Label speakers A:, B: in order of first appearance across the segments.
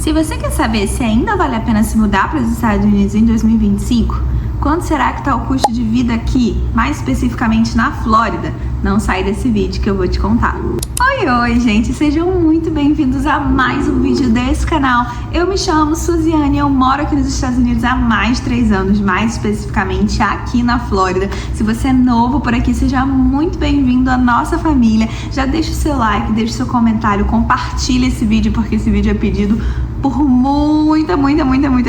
A: Se você quer saber se ainda vale a pena se mudar para os Estados Unidos em 2025, quanto será que está o custo de vida aqui, mais especificamente na Flórida? Não sai desse vídeo que eu vou te contar. Oi, gente! Sejam muito bem-vindos a mais um vídeo desse canal. Eu me chamo Suziane, eu moro aqui nos Estados Unidos há mais de 3 anos, mais especificamente aqui na Flórida. Se você é novo por aqui, seja muito bem-vindo à nossa família. Já deixa o seu like, deixa o seu comentário, compartilha esse vídeo, porque esse vídeo é pedido por muita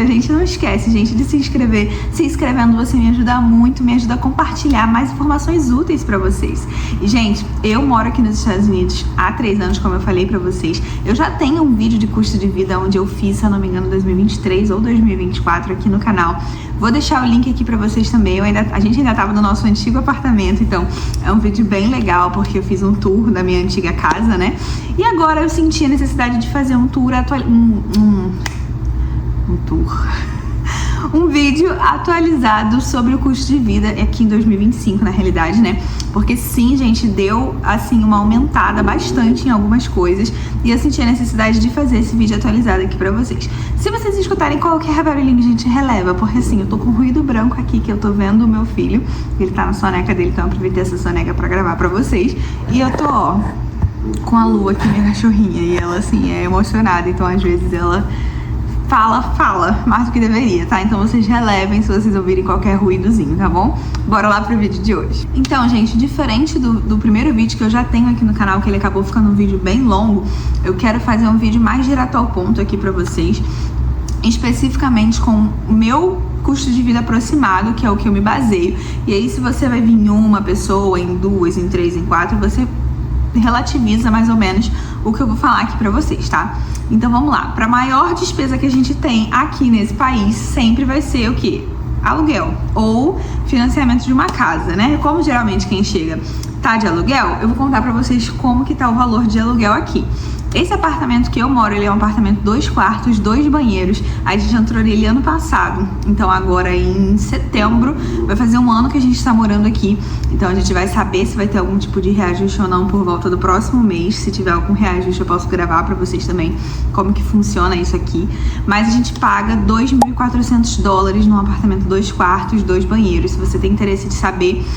A: gente. Não esquece, gente, de se inscrever. Se inscrevendo você me ajuda muito, me ajuda a compartilhar mais informações úteis pra vocês. E, gente, eu moro aqui nos Estados Unidos há 3 anos, como eu falei pra vocês. Eu já tenho um vídeo de custo de vida onde eu fiz, se eu não me engano, 2023 ou 2024 aqui no canal. Vou deixar o link aqui pra vocês também. A gente ainda tava no nosso antigo apartamento, então é um vídeo bem legal, porque eu fiz um tour da minha antiga casa, né? E agora eu senti a necessidade de fazer um tour um vídeo atualizado sobre o custo de vida aqui em 2025, na realidade, né? Porque sim, gente, deu, assim, uma aumentada bastante em algumas coisas e eu senti a necessidade de fazer esse vídeo atualizado aqui pra vocês. Se vocês escutarem qualquer barulhinho, gente, releva, porque assim, eu tô com ruído branco aqui, que eu tô vendo o meu filho, ele tá na soneca dele, então eu aproveitei essa soneca pra gravar pra vocês. E eu tô, ó, com a Lu aqui, minha cachorrinha, e ela, assim, é emocionada, então às vezes ela fala mais do que deveria, tá? Então vocês relevem se vocês ouvirem qualquer ruídozinho, tá bom? Bora lá pro vídeo de hoje. Então, gente, diferente do primeiro vídeo que eu já tenho aqui no canal, que ele acabou ficando um vídeo bem longo, eu quero fazer um vídeo mais direto ao ponto aqui pra vocês, especificamente com o meu custo de vida aproximado, que é o que eu me baseio. E aí, se você vai vir em uma pessoa, em 2, em 3, em 4, você relativiza mais ou menos o que eu vou falar aqui pra vocês, tá? Então vamos lá. Pra maior despesa que a gente tem aqui nesse país, sempre vai ser o quê? Aluguel ou financiamento de uma casa, né? Como geralmente quem chega tá de aluguel, eu vou contar pra vocês como que tá o valor de aluguel aqui. Esse apartamento que eu moro, ele é um apartamento 2 quartos, 2 banheiros. A gente entrou nele ano passado. Então agora em setembro vai fazer 1 ano que a gente tá morando aqui. Então a gente vai saber se vai ter algum tipo de reajuste ou não por volta do próximo mês. Se tiver algum reajuste eu posso gravar pra vocês também como que funciona isso aqui. Mas a gente paga $2.400 num apartamento 2 quartos, 2 banheiros. Se você tem interesse de saber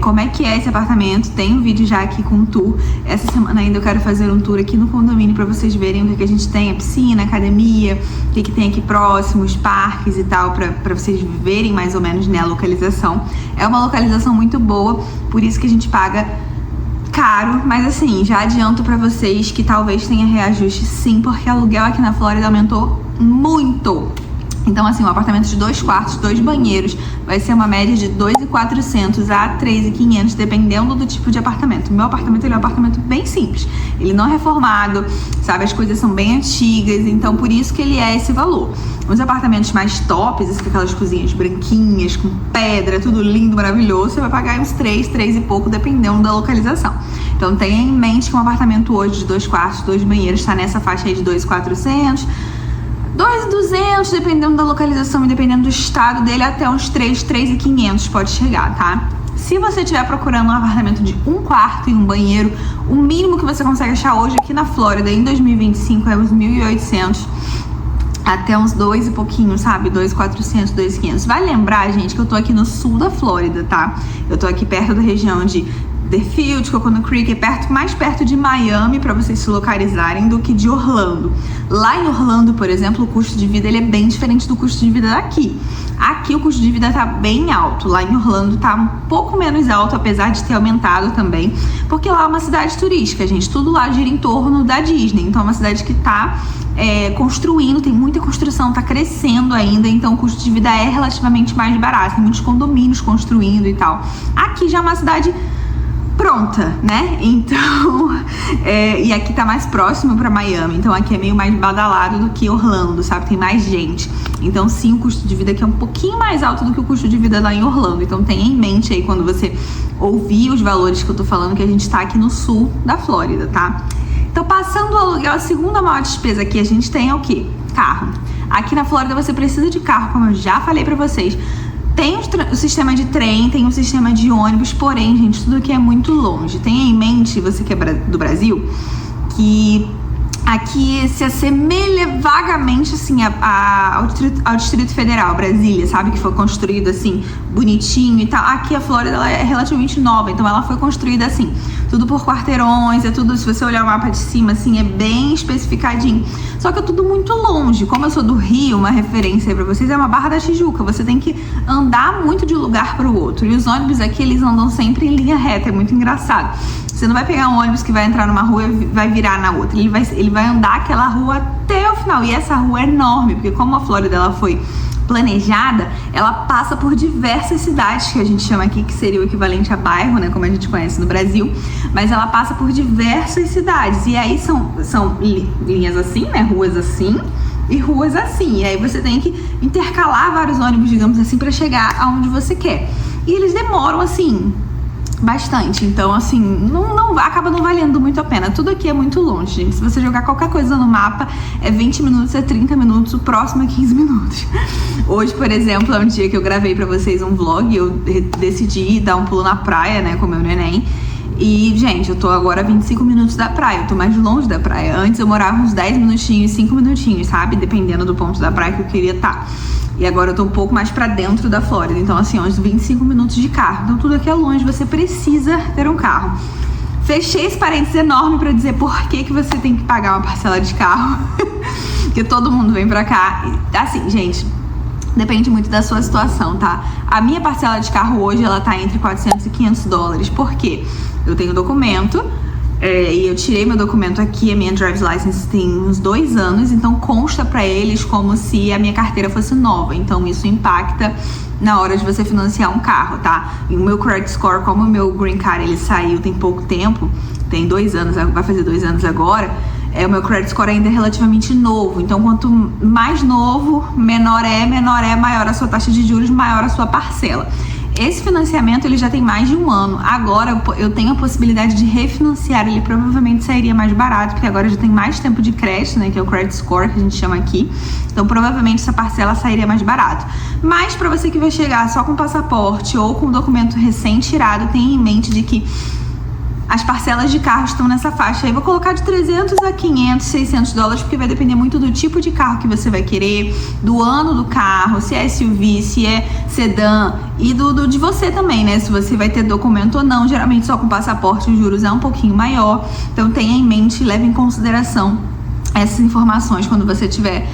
A: como é que é esse apartamento, tem um vídeo já aqui com um tour. Essa semana ainda eu quero fazer um tour aqui no condomínio pra vocês verem o que a gente tem, a piscina, a academia, o que tem aqui próximo, os parques e tal, pra vocês verem mais ou menos, né, a localização. É uma localização muito boa, por isso que a gente paga caro, mas assim, já adianto pra vocês que talvez tenha reajuste sim, porque aluguel aqui na Flórida aumentou muito. Então, assim, um apartamento de 2 quartos, 2 banheiros, vai ser uma média de $2.400 a $3.500, dependendo do tipo de apartamento. O meu apartamento, ele é um apartamento bem simples. Ele não é reformado, sabe? As coisas são bem antigas, então por isso que ele é esse valor. Os apartamentos mais tops, assim, aquelas cozinhas branquinhas, com pedra, tudo lindo, maravilhoso, você vai pagar uns 3 e pouco, dependendo da localização. Então, tenha em mente que um apartamento hoje de 2 quartos, 2 banheiros, está nessa faixa aí de $2.400, 2.200, dependendo da localização e dependendo do estado dele, até uns 3.500 pode chegar, tá? Se você estiver procurando um apartamento de 1 quarto e 1 banheiro, o mínimo que você consegue achar hoje aqui na Flórida em 2025 é uns 1.800 até uns 2 e pouquinho, sabe? 2.400, 2.500. Vai lembrar, gente, que eu tô aqui no sul da Flórida, tá? Eu tô aqui perto da região de Deerfield, Coconut Creek, é mais perto de Miami, para vocês se localizarem, do que de Orlando. Lá em Orlando, por exemplo, o custo de vida ele é bem diferente do custo de vida daqui. Aqui o custo de vida tá bem alto, lá em Orlando tá um pouco menos alto, apesar de ter aumentado também, porque lá é uma cidade turística, gente, tudo lá gira em torno da Disney, então é uma cidade que tá construindo, tem muita construção, tá crescendo ainda, então o custo de vida é relativamente mais barato, tem muitos condomínios construindo e tal. Aqui já é uma cidade pronta, né? Então, e aqui tá mais próximo pra Miami, então aqui é meio mais badalado do que Orlando, sabe? Tem mais gente. Então, sim, o custo de vida aqui é um pouquinho mais alto do que o custo de vida lá em Orlando. Então, tenha em mente aí quando você ouvir os valores que eu tô falando, que a gente tá aqui no sul da Flórida, tá? Então, passando o aluguel, a segunda maior despesa que a gente tem é o quê? Carro. Aqui na Flórida você precisa de carro, como eu já falei pra vocês. Tem o sistema de trem, tem o sistema de ônibus, porém, gente, tudo aqui é muito longe. Tenha em mente, você que é do Brasil, que aqui se assemelha vagamente, assim, ao Distrito Federal, Brasília, sabe? Que foi construído, assim, bonitinho e tal. Aqui a Flórida, ela é relativamente nova, então ela foi construída, assim, tudo por quarteirões, é tudo, se você olhar o mapa de cima, assim, é bem especificadinho. Só que é tudo muito longe. Como eu sou do Rio, uma referência aí pra vocês é uma Barra da Tijuca. Você tem que andar muito de um lugar pro outro. E os ônibus aqui, eles andam sempre em linha reta, é muito engraçado. Você não vai pegar um ônibus que vai entrar numa rua e vai virar na outra. Ele vai andar aquela rua até o final. E essa rua é enorme, porque como a Flórida ela foi planejada, ela passa por diversas cidades, que a gente chama aqui, que seria o equivalente a bairro, né, como a gente conhece no Brasil. Mas ela passa por diversas cidades. E aí são linhas assim, né, ruas assim e ruas assim. E aí você tem que intercalar vários ônibus, digamos assim, para chegar aonde você quer. E eles demoram, assim, bastante, então assim, não acaba não valendo muito a pena. Tudo aqui é muito longe, gente. Se você jogar qualquer coisa no mapa, é 20 minutos, é 30 minutos, o próximo é 15 minutos. Hoje, por exemplo, é um dia que eu gravei pra vocês um vlog, eu decidi dar um pulo na praia, né, com meu neném. E, gente, eu tô agora a 25 minutos da praia, eu tô mais longe da praia. Antes eu morava uns 10 minutinhos, 5 minutinhos, sabe? Dependendo do ponto da praia que eu queria estar. E agora eu tô um pouco mais pra dentro da Flórida, então assim, uns 25 minutos de carro. Então tudo aqui é longe, você precisa ter um carro. Fechei esse parênteses enorme pra dizer por que você tem que pagar uma parcela de carro. Porque todo mundo vem pra cá. Assim, gente, depende muito da sua situação, tá? A minha parcela de carro hoje, ela tá entre 400 e 500 dólares. Por quê? Eu tenho documento, e eu tirei meu documento aqui, a minha driver's license tem uns 2 anos, então consta pra eles como se a minha carteira fosse nova. Então isso impacta na hora de você financiar um carro, tá? E o meu credit score, como o meu green card ele saiu tem pouco tempo, tem 2 anos, vai fazer 2 anos agora, o meu credit score ainda é relativamente novo. Então quanto mais novo, menor é, maior a sua taxa de juros, maior a sua parcela. Esse financiamento ele já tem mais de 1 ano. Agora eu tenho a possibilidade de refinanciar. Ele provavelmente sairia mais barato, porque agora já tem mais tempo de crédito, né? Que é o credit score que a gente chama aqui. Então provavelmente essa parcela sairia mais barato. Mas para você que vai chegar só com passaporte ou com documento recém-tirado, tenha em mente de que as parcelas de carro estão nessa faixa aí. Vou colocar de 300 a 500, 600 dólares, porque vai depender muito do tipo de carro que você vai querer, do ano do carro, se é SUV, se é sedã e de você também, né? Se você vai ter documento ou não. Geralmente só com passaporte os juros é um pouquinho maior. Então tenha em mente, leve em consideração essas informações quando você tiver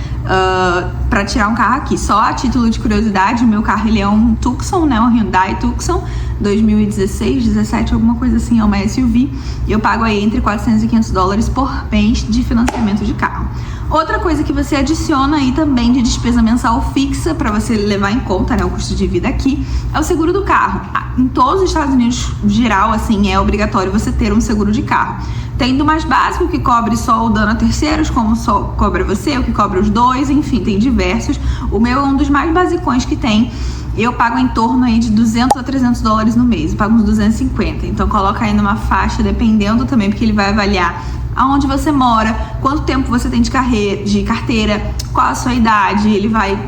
A: para tirar um carro aqui. Só a título de curiosidade, o meu carro ele é um Tucson, né? Um Hyundai Tucson 2016, 17, alguma coisa assim, é uma SUV. E eu pago aí entre 400 e 500 dólares por mês de financiamento de carro. Outra coisa que você adiciona aí também de despesa mensal fixa para você levar em conta, né, o custo de vida aqui, é o seguro do carro. Em todos os Estados Unidos, geral, assim, é obrigatório você ter um seguro de carro. Tem do mais básico, que cobre só o dano a terceiros, como só cobre você, o que cobre os dois, enfim, tem diversos. O meu é um dos mais basicões que tem. Eu pago em torno aí de 200 a 300 dólares no mês, eu pago uns 250. Então coloca aí numa faixa, dependendo também, porque ele vai avaliar aonde você mora, quanto tempo você tem de carteira, qual a sua idade, ele vai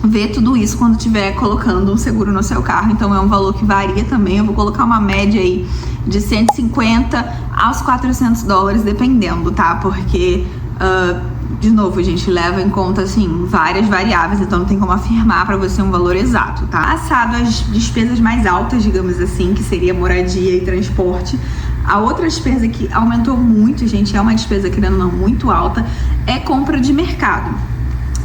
A: ver tudo isso quando estiver colocando um seguro no seu carro. Então é um valor que varia também. Eu vou colocar uma média aí de 150 aos 400 dólares, dependendo, tá? Porque, de novo, a gente leva em conta, assim, várias variáveis, então não tem como afirmar pra você um valor exato, tá? Passado as despesas mais altas, digamos assim, que seria moradia e transporte, a outra despesa que aumentou muito, gente, é uma despesa, querendo ou não, muito alta, é compra de mercado.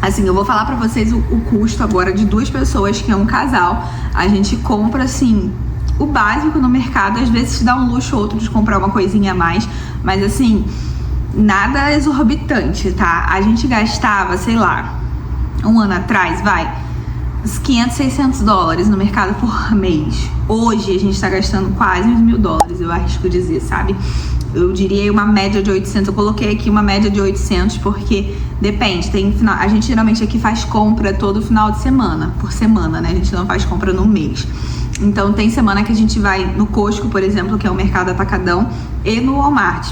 A: Assim, eu vou falar pra vocês o custo agora de 2 pessoas, que é um casal. A gente compra, assim, o básico no mercado. Às vezes te dá um luxo ou outro de comprar uma coisinha a mais, mas assim, nada exorbitante, tá? A gente gastava, sei lá, 1 ano atrás, uns 500, 600 dólares no mercado por mês. Hoje a gente tá gastando quase uns 1.000 dólares, eu arrisco dizer, sabe? Eu diria uma média de 800, eu coloquei aqui uma média de 800 porque depende, a gente geralmente aqui faz compra todo final de semana, por semana, né? A gente não faz compra no mês. Então tem semana que a gente vai no Costco, por exemplo, que é o mercado atacadão, e no Walmart.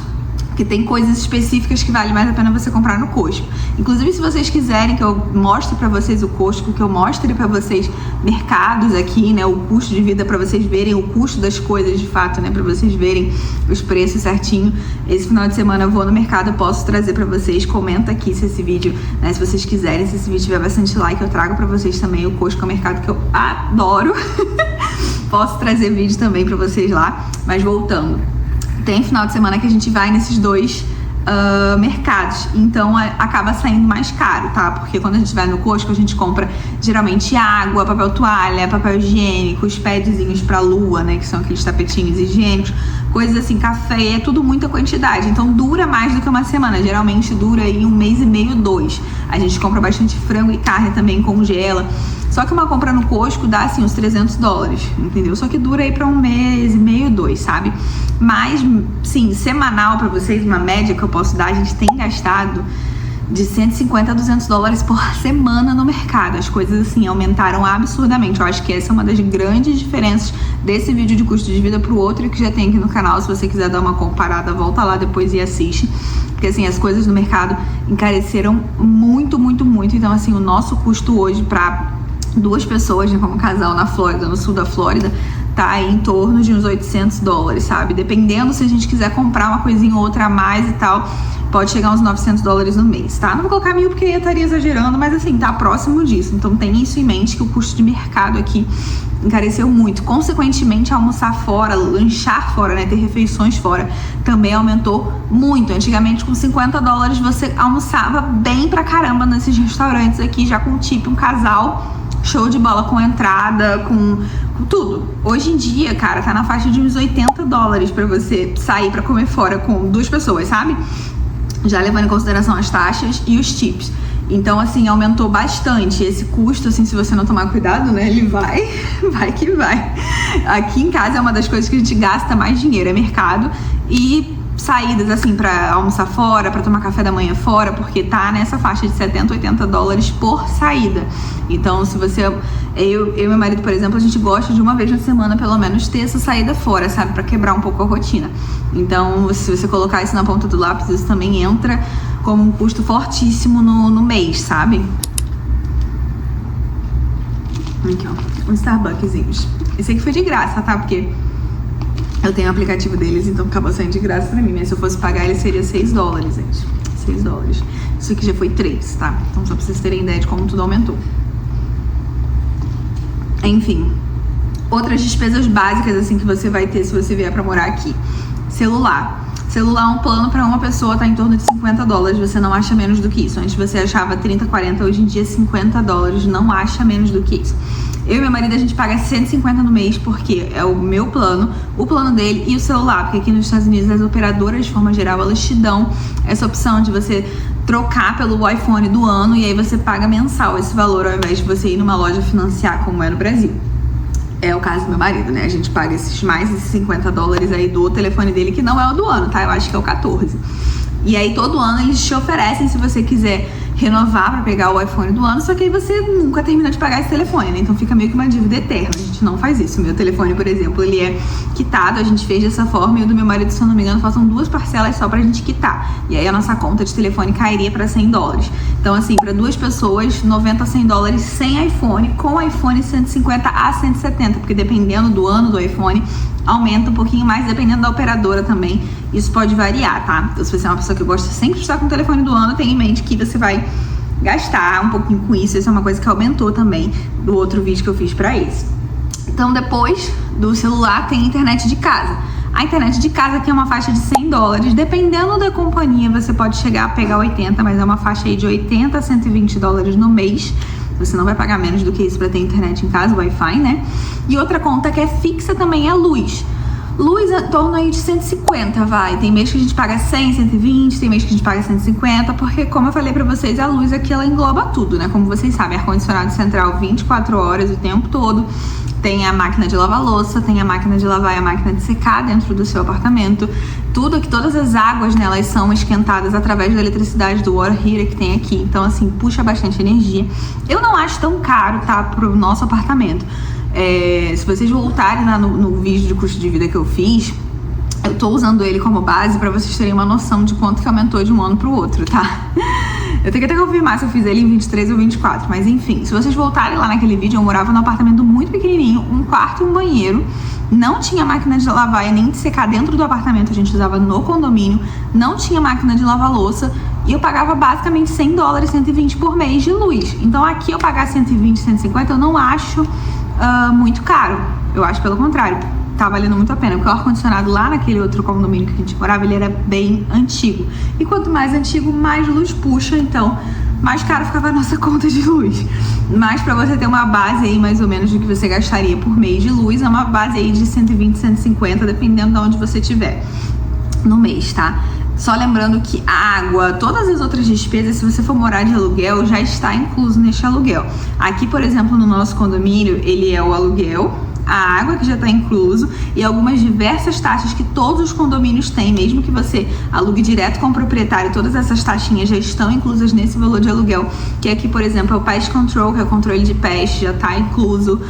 A: Porque tem coisas específicas que vale mais a pena você comprar no Costco. Inclusive, se vocês quiserem que eu mostre pra vocês o Costco, que eu mostre pra vocês mercados aqui, né, o custo de vida, pra vocês verem o custo das coisas de fato, né, pra vocês verem os preços certinho. Esse final de semana eu vou no mercado, eu posso trazer pra vocês. Comenta aqui se esse vídeo, né, se vocês quiserem, se esse vídeo tiver bastante like, eu trago pra vocês também o Costco, é um mercado que eu adoro. Posso trazer vídeo também pra vocês lá, mas voltando. Tem final de semana que a gente vai nesses dois mercados, então acaba saindo mais caro, tá? Porque quando a gente vai no Costco, a gente compra geralmente água, papel toalha, papel higiênico, os padzinhos pra lua, né? Que são aqueles tapetinhos higiênicos, coisas assim, café, é tudo muita quantidade, então dura mais do que uma semana, geralmente dura aí 1 mês e meio, 2. A gente compra bastante frango e carne também, congela. Só que uma compra no Costco dá assim uns $300, entendeu? Só que dura aí pra 1 mês e meio, 2, sabe? Mas, sim, semanal pra vocês, uma média que eu posso dar, a gente tem gastado de $150 a $200 por semana no mercado. As coisas, assim, aumentaram absurdamente. Eu acho que essa é uma das grandes diferenças desse vídeo de custo de vida pro outro que já tem aqui no canal. Se você quiser dar uma comparada, volta lá depois e assiste. Porque, assim, as coisas no mercado encareceram muito, muito, muito. Então, assim, o nosso custo hoje pra 2 pessoas, né, como casal na Flórida, no sul da Flórida, tá aí em torno de uns $800, sabe? Dependendo, se a gente quiser comprar uma coisinha ou outra a mais e tal, pode chegar uns $900 no mês, tá? Não vou colocar 1.000 porque eu estaria exagerando, mas assim, tá próximo disso. Então tem isso em mente, que o custo de mercado aqui encareceu muito. Consequentemente, almoçar fora, lanchar fora, né, ter refeições fora, também aumentou muito. Antigamente, com $50, você almoçava bem pra caramba nesses restaurantes aqui, já com tipo um casal show de bola, com entrada, com tudo. Hoje em dia, cara, tá na faixa de uns $80 pra você sair pra comer fora com 2 pessoas, sabe? Já levando em consideração as taxas e os tips. Então, assim, aumentou bastante esse custo, assim, se você não tomar cuidado, né, ele vai que vai. Aqui em casa é uma das coisas que a gente gasta mais dinheiro, é mercado e saídas, assim, pra almoçar fora, pra tomar café da manhã fora, porque tá nessa faixa de $70, $80 por saída. Então, se você... Eu e meu marido, por exemplo, a gente gosta de uma vez na semana, pelo menos, ter essa saída fora, sabe? Pra quebrar um pouco a rotina. Então, se você colocar isso na ponta do lápis, isso também entra como um custo fortíssimo no mês, sabe? Aqui, ó. Um Starbuckzinhos. Esse aqui foi de graça, tá? Porque eu tenho o aplicativo deles, então acabou saindo de graça pra mim. Mas se eu fosse pagar, ele seria $6, gente. $6. Isso aqui já foi 3, tá? Então só pra vocês terem ideia de como tudo aumentou. Enfim. Outras despesas básicas, assim, que você vai ter se você vier pra morar aqui. Celular. Celular, um plano pra uma pessoa tá em torno de $50. Você não acha menos do que isso. Antes você achava 30, 40, hoje em dia $50. Não acha menos do que isso. Eu e meu marido, a gente paga 150 no mês, porque é o meu plano, o plano dele e o celular. Porque aqui nos Estados Unidos, as operadoras, de forma geral, elas te dão essa opção de você trocar pelo iPhone do ano, e aí você paga mensal esse valor, ao invés de você ir numa loja financiar, como é no Brasil. É o caso do meu marido, né? A gente paga esses $50 aí do telefone dele, que não é o do ano, tá? Eu acho que é o 14. E aí todo ano eles te oferecem, se você quiser renovar pra pegar o iPhone do ano, só que aí você nunca termina de pagar esse telefone, né? Então fica meio que uma dívida eterna. A gente não faz isso. O meu telefone, por exemplo, ele é quitado, a gente fez dessa forma, e o do meu marido, se eu não me engano, faltam 2 parcelas só pra gente quitar. E aí a nossa conta de telefone cairia pra $100. Então, assim, pra 2 pessoas, 90 a $100 sem iPhone, com iPhone 150 a 170, porque dependendo do ano do iPhone, aumenta um pouquinho mais, dependendo da operadora também. Isso pode variar, tá? Então, se você é uma pessoa que gosta sempre de estar com o telefone do ano, tenha em mente que você vai gastar um pouquinho com isso. Isso é uma coisa que aumentou também do outro vídeo que eu fiz pra esse. Então, depois do celular, tem a internet de casa. A internet de casa aqui é uma faixa de $100. Dependendo da companhia, você pode chegar a pegar 80, mas é uma faixa aí de $80 a $120 no mês. Você não vai pagar menos do que isso para ter internet em casa, Wi-Fi, né? E outra conta que é fixa também é a luz. Luz em torno aí de 150, vai. Tem mês que a gente paga 100, 120, tem mês que a gente paga 150, porque, como eu falei pra vocês, a luz aqui, ela engloba tudo, né? Como vocês sabem, ar-condicionado central 24 horas o tempo todo. Tem a máquina de lavar louça, tem a máquina de lavar e a máquina de secar dentro do seu apartamento. Tudo aqui, todas as águas, né, elas são esquentadas através da eletricidade do water heater que tem aqui. Então, assim, puxa bastante energia. Eu não acho tão caro, tá, pro nosso apartamento. Se vocês voltarem lá no vídeo de custo de vida que eu fiz, Eu tô usando ele como base pra vocês terem uma noção de quanto que aumentou de um ano pro outro, tá? Eu tenho que até confirmar se eu fiz ele em 23 ou 24, mas enfim, se vocês voltarem lá naquele vídeo, eu morava num apartamento muito pequenininho, um quarto e um banheiro, não tinha máquina de lavar e nem de secar dentro do apartamento, a gente usava no condomínio, não tinha máquina de lavar louça e eu pagava basicamente $100, 120 por mês de luz. Então aqui eu pagar 120, 150 eu não acho muito caro, eu acho pelo contrário. Tá valendo muito a pena, porque o ar-condicionado lá naquele outro condomínio que a gente morava, ele era bem antigo. E quanto mais antigo, mais luz puxa, então mais caro ficava a nossa conta de luz. Mas pra você ter uma base aí, mais ou menos, do que você gastaria por mês de luz, é uma base aí de 120, 150, dependendo de onde você estiver no mês, tá? Só lembrando que a água, todas as outras despesas, se você for morar de aluguel, já está incluso neste aluguel. Aqui, por exemplo, no nosso condomínio, ele é o aluguel, a água que já está incluso e algumas diversas taxas que todos os condomínios têm, mesmo que você alugue direto com o proprietário, todas essas taxinhas já estão inclusas nesse valor de aluguel, que aqui, por exemplo, é o Pest Control, que é o controle de peste, já está incluso,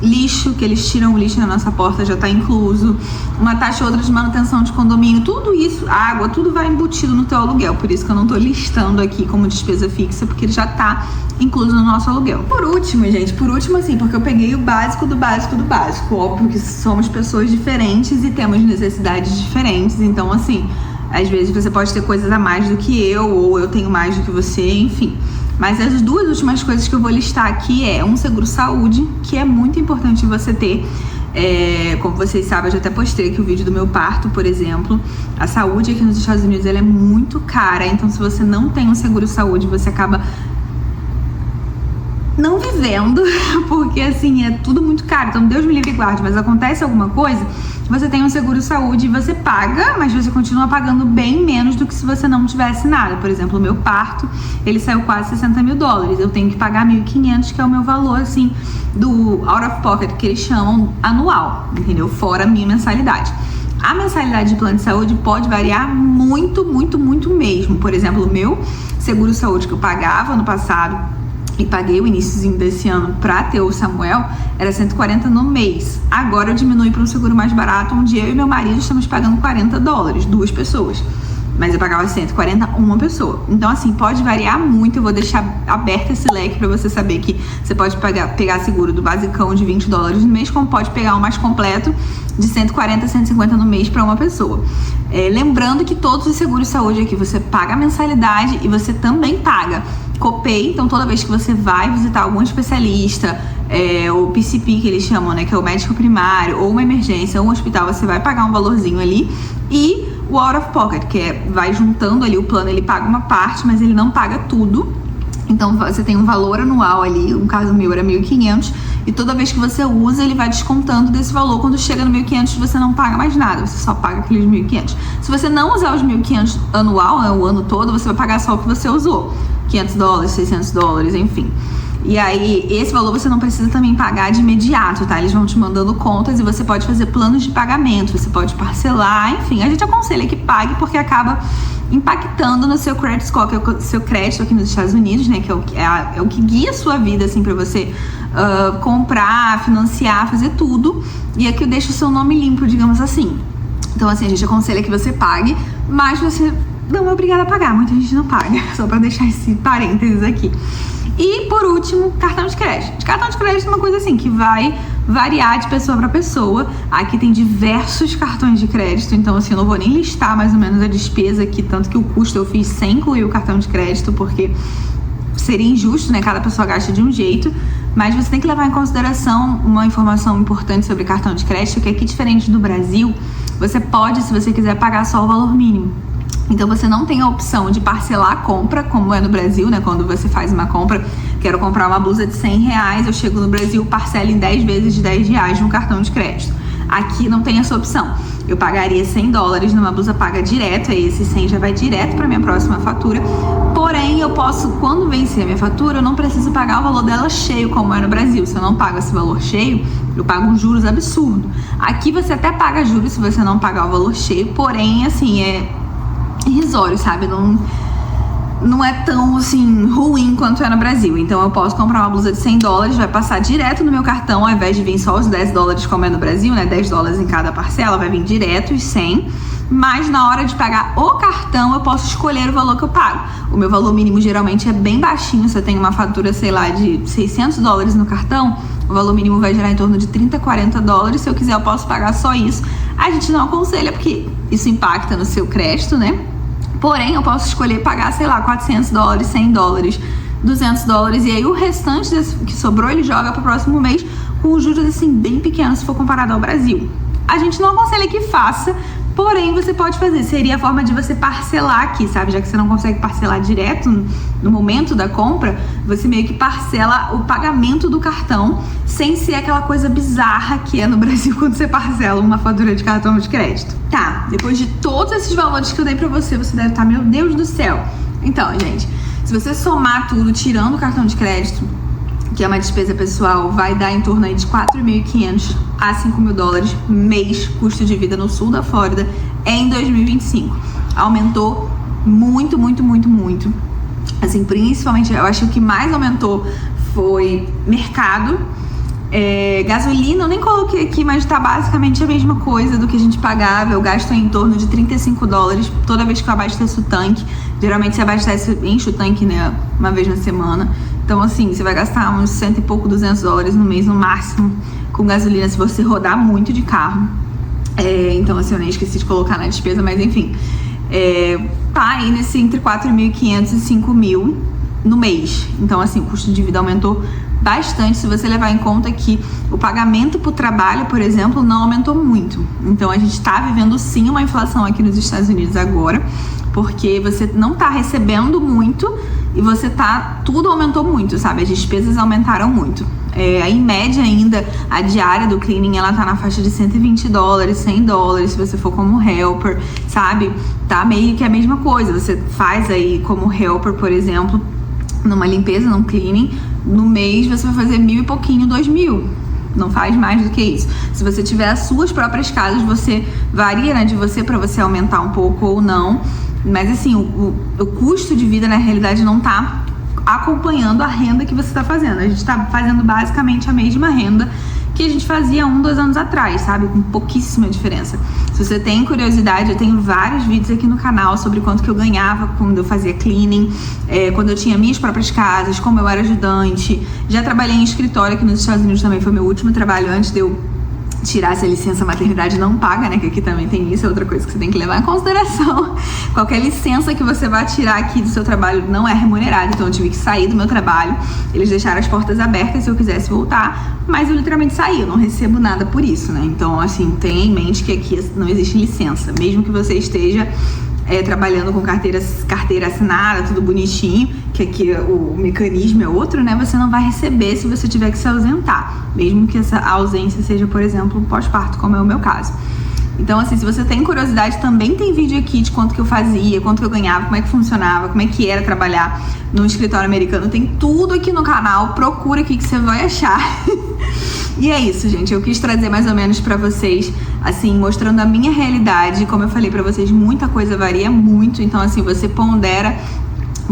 A: lixo, que eles tiram o lixo na nossa porta, já está incluso, uma taxa ou outra de manutenção de condomínio, tudo isso, água, tudo vai embutido no teu aluguel, por isso que eu não estou listando aqui como despesa fixa, porque ele já está incluso no nosso aluguel. Por último, gente, assim, porque eu peguei o básico do básico do básico. Óbvio que somos pessoas diferentes e temos necessidades diferentes, então, assim, às vezes você pode ter coisas a mais do que eu, ou eu tenho mais do que você, enfim. Mas as duas últimas coisas que eu vou listar aqui é um seguro-saúde, que é muito importante você ter. Como vocês sabem, eu já até postei aqui o vídeo do meu parto, por exemplo. A saúde aqui nos Estados Unidos, ela é muito cara, então se você não tem um seguro-saúde, você acaba não vivendo, porque assim, é tudo muito caro, então Deus me livre e guarde, mas acontece alguma coisa, você tem um seguro-saúde e você paga, mas você continua pagando bem menos do que se você não tivesse nada. Por exemplo, o meu parto, ele saiu quase $60 mil, eu tenho que pagar 1.500, que é o meu valor, assim, do out of pocket, que eles chamam anual, entendeu? Fora a minha mensalidade. A mensalidade de plano de saúde pode variar muito, muito, muito mesmo. Por exemplo, o meu seguro-saúde que eu pagava no passado, e paguei o iníciozinho desse ano pra ter o Samuel, era 140 no mês. Agora eu diminui para um seguro mais barato, onde eu e meu marido estamos pagando $40, duas pessoas. Mas eu pagava 140 uma pessoa. Então, assim, pode variar muito. Eu vou deixar aberto esse leque pra você saber que você pode pegar seguro do basicão de $20 no mês, como pode pegar o mais completo de 140, 150 no mês para uma pessoa. Lembrando que todos os seguros de saúde aqui você paga a mensalidade e você também paga copay. Então, toda vez que você vai visitar algum especialista, o PCP que eles chamam, né, que é o médico primário, ou uma emergência, ou um hospital, você vai pagar um valorzinho ali. E o out of pocket, que vai juntando ali o plano, ele paga uma parte, mas ele não paga tudo. Então você tem um valor anual ali, no caso meu era 1.500, e toda vez que você usa, ele vai descontando desse valor. Quando chega no 1.500, você não paga mais nada, você só paga aqueles 1.500. Se você não usar os 1.500 anual, né, o ano todo, você vai pagar só o que você usou, $500, $600, enfim. E aí, esse valor você não precisa também pagar de imediato, tá? Eles vão te mandando contas e você pode fazer planos de pagamento, você pode parcelar, enfim. A gente aconselha que pague porque acaba impactando no seu credit score, que é o seu crédito aqui nos Estados Unidos, né? Que é o que guia a sua vida, assim, pra você comprar, financiar, fazer tudo. E aqui eu deixo o seu nome limpo, digamos assim. Então, assim, a gente aconselha que você pague, mas você não é obrigada a pagar. Muita gente não paga, só pra deixar esse parênteses aqui. E, por último, cartão de crédito. Cartão de crédito é uma coisa assim que vai variar de pessoa para pessoa. Aqui tem diversos cartões de crédito, então assim, eu não vou nem listar mais ou menos a despesa aqui, tanto que o custo eu fiz sem incluir o cartão de crédito, porque seria injusto, né? Cada pessoa gasta de um jeito. Mas você tem que levar em consideração uma informação importante sobre cartão de crédito, que aqui, diferente do Brasil, você pode, se você quiser, pagar só o valor mínimo. Então você não tem a opção de parcelar a compra, como é no Brasil, né? Quando você faz uma compra, quero comprar uma blusa de R$100, eu chego no Brasil, parcelo em 10 vezes de R$10 no cartão de crédito. Aqui não tem essa opção. Eu pagaria $100 numa blusa paga direto, aí esse 100 já vai direto para minha próxima fatura. Porém, eu posso, quando vencer a minha fatura, eu não preciso pagar o valor dela cheio, como é no Brasil. Se eu não pago esse valor cheio, eu pago um juros absurdo. Aqui você até paga juros se você não pagar o valor cheio, porém, assim, é irrisório, sabe? não é tão, assim, ruim quanto é no Brasil. Então eu posso comprar uma blusa de $100, vai passar direto no meu cartão, ao invés de vir só os $10 como é no Brasil, né? $10 em cada parcela, vai vir direto os 100. Mas na hora de pagar o cartão, eu posso escolher o valor que eu pago. O meu valor mínimo geralmente é bem baixinho. Se eu tenho uma fatura, sei lá, de $600 no cartão, o valor mínimo vai gerar em torno de $30, $40. Se eu quiser, eu posso pagar só isso. A gente não aconselha, porque isso impacta no seu crédito, né? Porém, eu posso escolher pagar, sei lá, $400, $100, $200. E aí o restante que sobrou, ele joga para o próximo mês com juros, assim, bem pequenos se for comparado ao Brasil. A gente não aconselha que faça, porém você pode fazer. Seria a forma de você parcelar aqui, sabe? Já que você não consegue parcelar direto no momento da compra, você meio que parcela o pagamento do cartão, sem ser aquela coisa bizarra que é no Brasil quando você parcela uma fatura de cartão de crédito. Tá, depois de todos esses valores que eu dei pra você, você deve estar, meu Deus do céu. Então, gente, se você somar tudo, tirando o cartão de crédito, que é uma despesa pessoal, vai dar em torno aí de $4.500 a $5.000 mês, custo de vida no sul da Flórida, em 2025. Aumentou muito, muito, muito, muito. Assim, principalmente, eu acho que o que mais aumentou foi mercado. Gasolina, eu nem coloquei aqui, mas tá basicamente a mesma coisa do que a gente pagava. Eu gasto em torno de $35 toda vez que eu abasteço o tanque. Geralmente você abastece, enche o tanque, né, uma vez na semana. Então, assim, você vai gastar uns $100 e pouco, $200 no mês, no máximo, com gasolina, se você rodar muito de carro. Então, assim, eu nem esqueci de colocar na despesa, mas enfim. Tá aí nesse entre $4.500 e $5.000 no mês. Então, assim, o custo de vida aumentou bastante, se você levar em conta que o pagamento por trabalho, por exemplo, não aumentou muito. Então, a gente está vivendo, sim, uma inflação aqui nos Estados Unidos agora, porque você não está recebendo muito e tudo aumentou muito, sabe? As despesas aumentaram muito. Em média ainda, a diária do cleaning, ela tá na faixa de $120, $100, se você for como helper, sabe? Tá meio que a mesma coisa. Você faz aí como helper, por exemplo, numa limpeza, num cleaning, no mês você vai fazer $1.000 e pouquinho, $2.000. Não faz mais do que isso. Se você tiver as suas próprias casas, você varia, né, de você para você aumentar um pouco ou não. Mas assim, o custo de vida na realidade não tá acompanhando a renda que você tá fazendo. A gente tá fazendo basicamente a mesma renda que a gente fazia 1, 2 anos atrás, sabe? Com pouquíssima diferença. Se você tem curiosidade, eu tenho vários vídeos aqui no canal sobre quanto que eu ganhava quando eu fazia cleaning, quando eu tinha minhas próprias casas, como eu era ajudante. Já trabalhei em escritório aqui nos Estados Unidos também, foi meu último trabalho antes de eu tirar essa licença maternidade não paga, né? Que aqui também tem isso, é outra coisa que você tem que levar em consideração. Qualquer licença que você vai tirar aqui do seu trabalho não é remunerada, então eu tive que sair do meu trabalho. Eles deixaram as portas abertas se eu quisesse voltar, mas eu literalmente saí, eu não recebo nada por isso, né? Então, assim, tenha em mente que aqui não existe licença, mesmo que você esteja trabalhando com carteira assinada, tudo bonitinho, que aqui o mecanismo é outro, né? Você não vai receber se você tiver que se ausentar, mesmo que essa ausência seja, por exemplo, pós-parto, como é o meu caso. Então, assim, se você tem curiosidade, também tem vídeo aqui de quanto que eu fazia, quanto que eu ganhava, como é que funcionava, como é que era trabalhar no escritório americano. Tem tudo aqui no canal, procura aqui que você vai achar. E é isso, gente. Eu quis trazer mais ou menos pra vocês, assim, mostrando a minha realidade. Como eu falei pra vocês, muita coisa varia muito. Então, assim, você pondera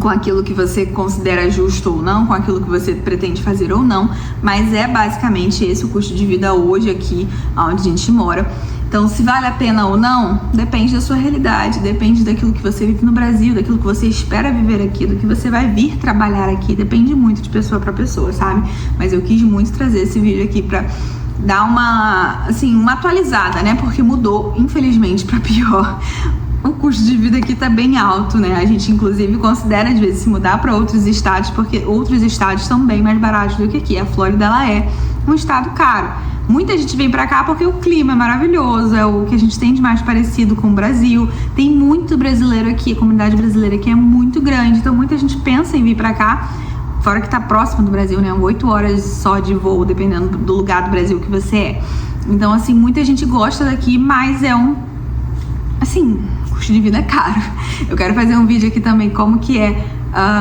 A: com aquilo que você considera justo ou não, com aquilo que você pretende fazer ou não. Mas é basicamente esse o custo de vida hoje aqui, onde a gente mora. Então, se vale a pena ou não, depende da sua realidade, depende daquilo que você vive no Brasil, daquilo que você espera viver aqui, do que você vai vir trabalhar aqui, depende muito de pessoa para pessoa, sabe? Mas eu quis muito trazer esse vídeo aqui pra dar uma atualizada, né? Porque mudou, infelizmente, pra pior. O custo de vida aqui tá bem alto, né? A gente, inclusive, considera, às vezes, se mudar para outros estados, porque outros estados estão bem mais baratos do que aqui. A Flórida, ela é um estado caro. Muita gente vem pra cá porque o clima é maravilhoso, é o que a gente tem de mais parecido com o Brasil. Tem muito brasileiro aqui, a comunidade brasileira aqui é muito grande, então muita gente pensa em vir pra cá, fora que tá próximo do Brasil, né? 8 horas só de voo, dependendo do lugar do Brasil que você é. Então, assim, muita gente gosta daqui, mas é custo de vida é caro. Eu quero fazer um vídeo aqui também como que é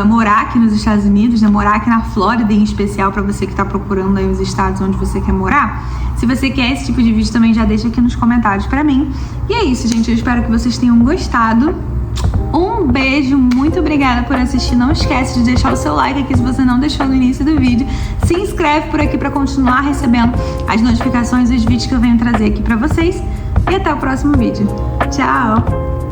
A: morar aqui nos Estados Unidos, né? Morar aqui na Flórida em especial, para você que tá procurando aí os estados onde você quer morar. Se você quer esse tipo de vídeo também, já deixa aqui nos comentários pra mim. E é isso, gente. Eu espero que vocês tenham gostado. Um beijo, muito obrigada por assistir. Não esquece de deixar o seu like aqui se você não deixou no início do vídeo. Se inscreve por aqui para continuar recebendo as notificações dos vídeos que eu venho trazer aqui para vocês. E até o próximo vídeo. Tchau!